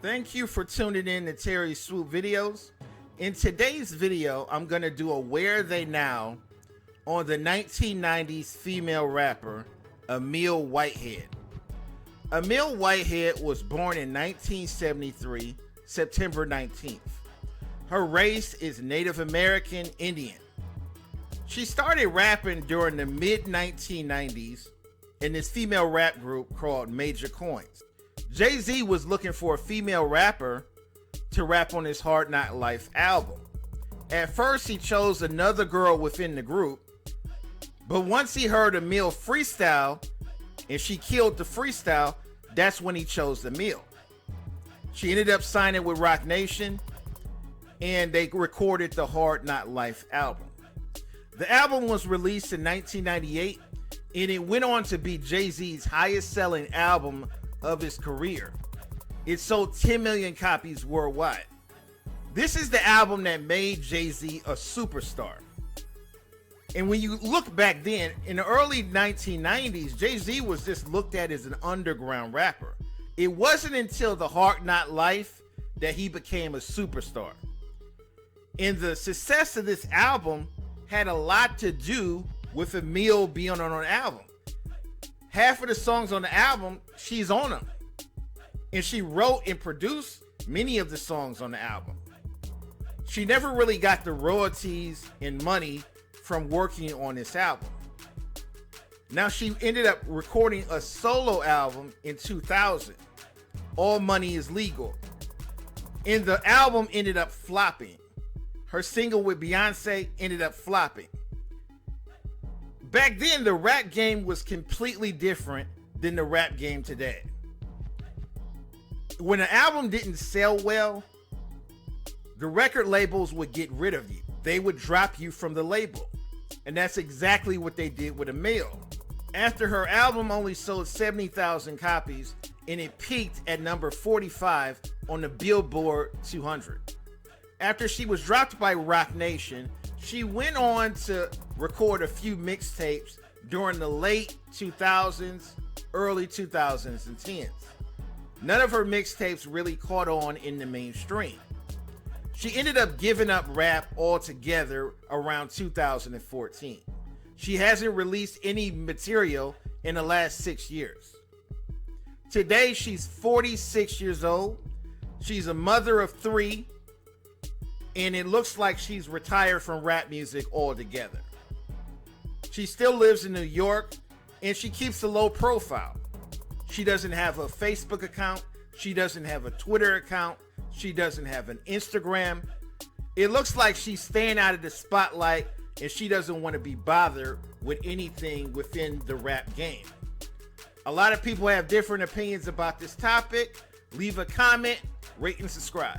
Thank you for tuning in to Terry Swoop Videos. In today's video, I'm going to do a Where They Now on the 1990s female rapper, Amil Whitehead. Amil Whitehead was born in 1973, September 19th. Her race is Native American Indian. She started rapping during the mid-1990s in this female rap group called Major Coins. Jay-Z was looking for a female rapper to rap on his Hard Knock Life album. At first, he chose another girl within the group, but once he heard Amil freestyle and she killed the freestyle, that's when he chose Amil. She ended up signing with Roc Nation and they recorded the Hard Knock Life album. The album was released in 1998 and it went on to be Jay-Z's highest selling album of his career. It sold 10 million copies worldwide. This is the album that made Jay-Z a superstar. And when you look back then, in the early 1990s, Jay-Z was just looked at as an underground rapper. It wasn't until the Hard Knock Life that he became a superstar. And the success of this album had a lot to do with Amil being on an album. Half of the songs on the album, she's on them. And she wrote and produced many of the songs on the album. She never really got the royalties and money from working on this album. Now she ended up recording a solo album in 2000, All Money Is Legal. And the album ended up flopping. Her single with Beyonce ended up flopping. Back then, the rap game was completely different than the rap game today. When an album didn't sell well, the record labels would get rid of you. They would drop you from the label. And that's exactly what they did with Amil. After her album only sold 70,000 copies, and it peaked at number 45 on the Billboard 200. After she was dropped by Roc Nation, she went on to record a few mixtapes during the late 2000s, early 2000s and 10s. None of her mixtapes really caught on in the mainstream. She ended up giving up rap altogether around 2014. She hasn't released any material in the last 6 years. Today, she's 46 years old. She's a mother of 3. And it looks like she's retired from rap music altogether. She still lives in New York and she keeps a low profile. She doesn't have a Facebook account. She doesn't have a Twitter account. She doesn't have an Instagram. It looks like she's staying out of the spotlight and she doesn't want to be bothered with anything within the rap game. A lot of people have different opinions about this topic. Leave a comment, rate and subscribe.